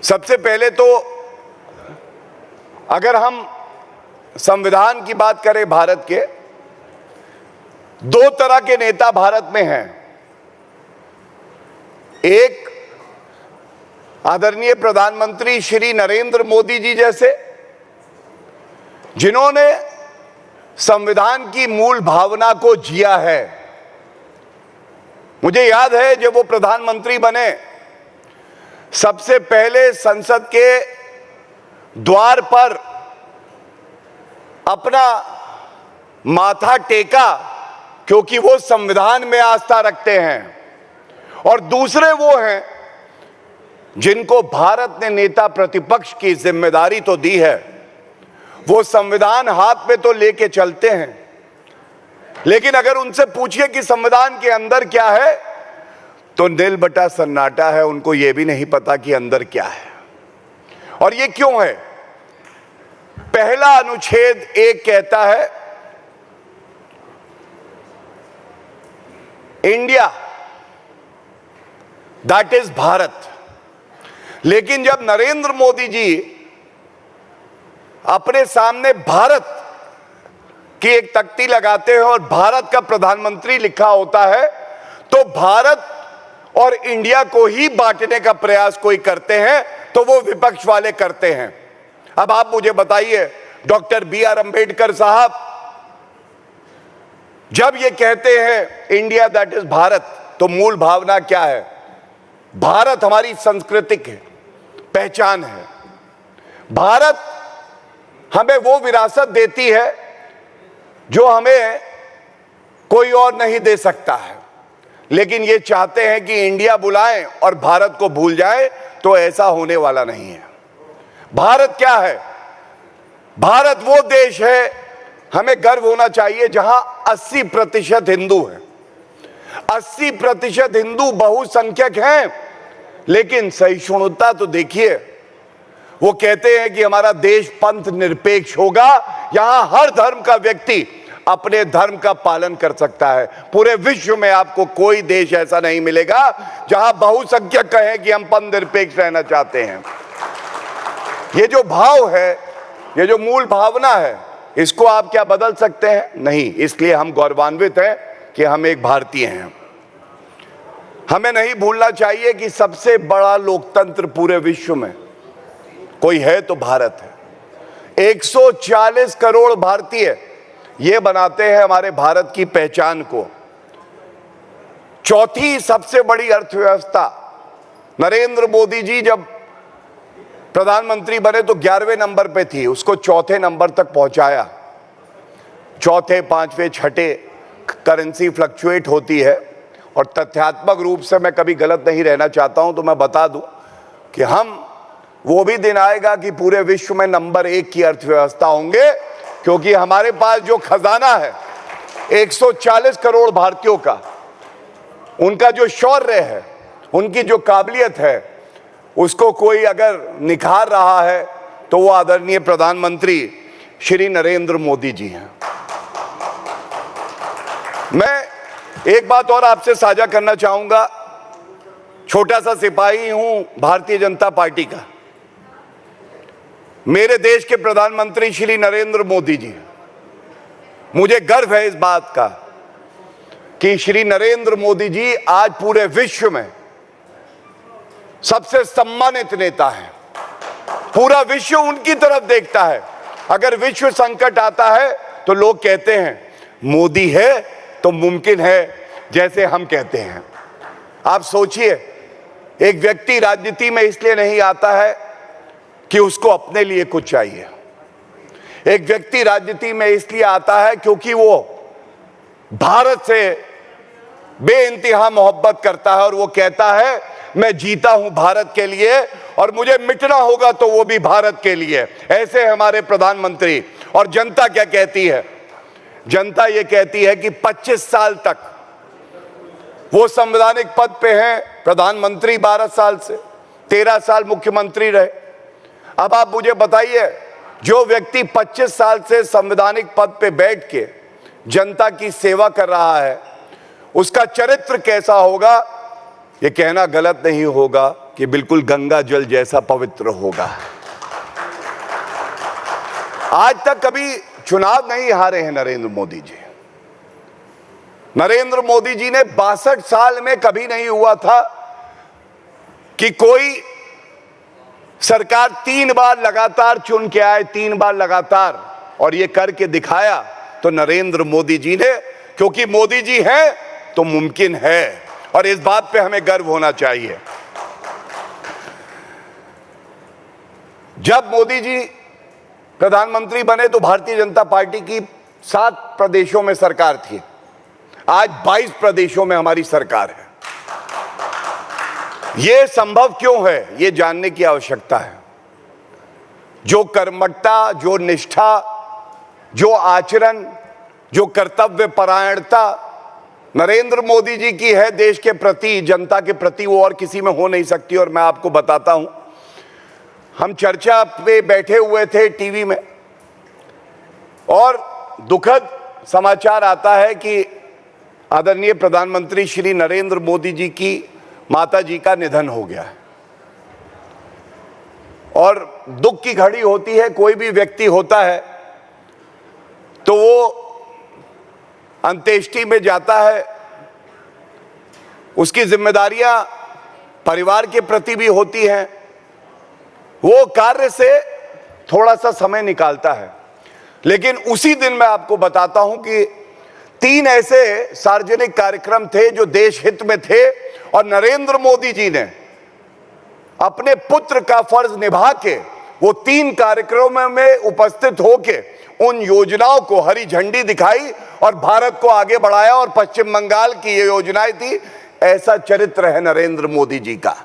सबसे पहले तो अगर हम संविधान की बात करें भारत के, दो तरह के नेता भारत में हैं। एक आदरणीय प्रधानमंत्री श्री नरेंद्र मोदी जी जैसे, जिन्होंने संविधान की मूल भावना को जिया है। मुझे याद है जब वो प्रधानमंत्री बने, सबसे पहले संसद के द्वार पर अपना माथा टेका, क्योंकि वो संविधान में आस्था रखते हैं। और दूसरे वो हैं जिनको भारत ने नेता प्रतिपक्ष की जिम्मेदारी तो दी है, वो संविधान हाथ में तो लेके चलते हैं, लेकिन अगर उनसे पूछिए कि संविधान के अंदर क्या है, तो नील बटा सन्नाटा है। उनको यह भी नहीं पता कि अंदर क्या है। और ये क्यों है? पहला अनुच्छेद 1 कहता है, इंडिया दैट इज भारत। लेकिन जब नरेंद्र मोदी जी अपने सामने भारत की एक तख्ती लगाते हैं और भारत का प्रधानमंत्री लिखा होता है, तो भारत और इंडिया को ही बांटने का प्रयास कोई करते हैं तो वो विपक्ष वाले करते हैं। अब आप मुझे बताइए, डॉक्टर BR अंबेडकर साहब जब ये कहते हैं इंडिया दैट इज भारत, तो मूल भावना क्या है? भारत हमारी सांस्कृतिक है, पहचान है। भारत हमें वो विरासत देती है जो हमें कोई और नहीं दे सकता है। लेकिन ये चाहते हैं कि इंडिया बुलाएं और भारत को भूल जाएं, तो ऐसा होने वाला नहीं है। भारत क्या है? भारत वो देश है, हमें गर्व होना चाहिए, जहां 80% हिंदू हैं। 80% हिंदू बहुसंख्यक हैं, लेकिन सहिष्णुता तो देखिए। वो कहते हैं कि हमारा देश पंथ निरपेक्ष होगा, यहां हर धर्म का व्यक्ति अपने धर्म का पालन कर सकता है। पूरे विश्व में आपको कोई देश ऐसा नहीं मिलेगा जहां बहुसंख्यक कहे कि हम पंथ निरपेक्ष रहना चाहते हैं। ये जो भाव है, ये जो मूल भावना है, इसको आप क्या बदल सकते हैं? नहीं। इसलिए हम गौरवान्वित हैं कि हम एक भारतीय हैं। हमें नहीं भूलना चाहिए कि सबसे बड़ा लोकतंत्र पूरे विश्व में कोई है तो भारत है। 140 करोड़ भारतीय ये बनाते हैं हमारे भारत की पहचान को। चौथी सबसे बड़ी अर्थव्यवस्था, नरेंद्र मोदी जी जब प्रधानमंत्री बने तो 11वें नंबर पे थी, उसको चौथे नंबर तक पहुंचाया। चौथे, पांचवें, छठे करेंसी फ्लक्चुएट होती है। और तथ्यात्मक रूप से मैं कभी गलत नहीं रहना चाहता हूं, तो मैं बता दूं कि हम वो भी दिन आएगा कि पूरे विश्व में नंबर 1 की अर्थव्यवस्था होंगे, क्योंकि हमारे पास जो खजाना है 140 करोड़ भारतीयों का, उनका जो शौर्य है, उनकी जो काबिलियत है, उसको कोई अगर निखार रहा है तो वो आदरणीय प्रधानमंत्री श्री नरेंद्र मोदी जी हैं। मैं एक बात और आपसे साझा करना चाहूंगा। छोटा सा सिपाही हूं भारतीय जनता पार्टी का। मेरे देश के प्रधानमंत्री श्री नरेंद्र मोदी जी, मुझे गर्व है इस बात का कि श्री नरेंद्र मोदी जी आज पूरे विश्व में सबसे सम्मानित नेता हैं। पूरा विश्व उनकी तरफ देखता है। अगर विश्व संकट आता है तो लोग कहते हैं मोदी है तो मुमकिन है, जैसे हम कहते हैं। आप सोचिए, एक व्यक्ति राजनीति में इसलिए नहीं आता है कि उसको अपने लिए कुछ चाहिए। एक व्यक्ति राजनीति में इसलिए आता है क्योंकि वो भारत से बेइंतहा मोहब्बत करता है और वो कहता है मैं जीता हूं भारत के लिए और मुझे मिटना होगा तो वो भी भारत के लिए। ऐसे हमारे प्रधानमंत्री। और जनता क्या कहती है? जनता ये कहती है कि 25 साल तक वो संवैधानिक पद पे हैं, प्रधानमंत्री 12 साल से, 13 साल मुख्यमंत्री रहे। अब आप मुझे बताइए, जो व्यक्ति 25 साल से संवैधानिक पद पे बैठ के जनता की सेवा कर रहा है, उसका चरित्र कैसा होगा? ये कहना गलत नहीं होगा कि बिल्कुल गंगा जल जैसा पवित्र होगा। आज तक कभी चुनाव नहीं हारे हैं नरेंद्र मोदी जी। नरेंद्र मोदी जी ने 62 साल में कभी नहीं हुआ था कि कोई सरकार 3 बार लगातार चुन के आए, 3 बार लगातार, और ये करके दिखाया तो नरेंद्र मोदी जी ने, क्योंकि मोदी जी हैं तो मुमकिन है, और इस बात पे हमें गर्व होना चाहिए। जब मोदी जी प्रधानमंत्री बने तो भारतीय जनता पार्टी की 7 प्रदेशों में सरकार थी। आज 22 प्रदेशों में हमारी सरकार है। यह संभव क्यों है, यह जानने की आवश्यकता है। जो कर्मठता, जो निष्ठा, जो आचरण, जो कर्तव्य परायणता नरेंद्र मोदी जी की है देश के प्रति, जनता के प्रति, वो और किसी में हो नहीं सकती। और मैं आपको बताता हूं, हम चर्चा पे बैठे हुए थे टीवी में, और दुखद समाचार आता है कि आदरणीय प्रधानमंत्री श्री नरेंद्र मोदी जी की माता जी का निधन हो गया है। और दुख की घड़ी होती है, कोई भी व्यक्ति होता है तो वो अंत्येष्टि में जाता है, उसकी जिम्मेदारियां परिवार के प्रति भी होती हैं, वो कार्य से थोड़ा सा समय निकालता है। लेकिन उसी दिन मैं आपको बताता हूं कि 3 ऐसे सार्वजनिक कार्यक्रम थे जो देश हित में थे, और नरेंद्र मोदी जी ने अपने पुत्र का फर्ज निभा के वो 3 कार्यक्रमों में उपस्थित होके उन योजनाओं को हरी झंडी दिखाई और भारत को आगे बढ़ाया। और पश्चिम बंगाल की ये योजनाएं थी। ऐसा चरित्र है नरेंद्र मोदी जी का।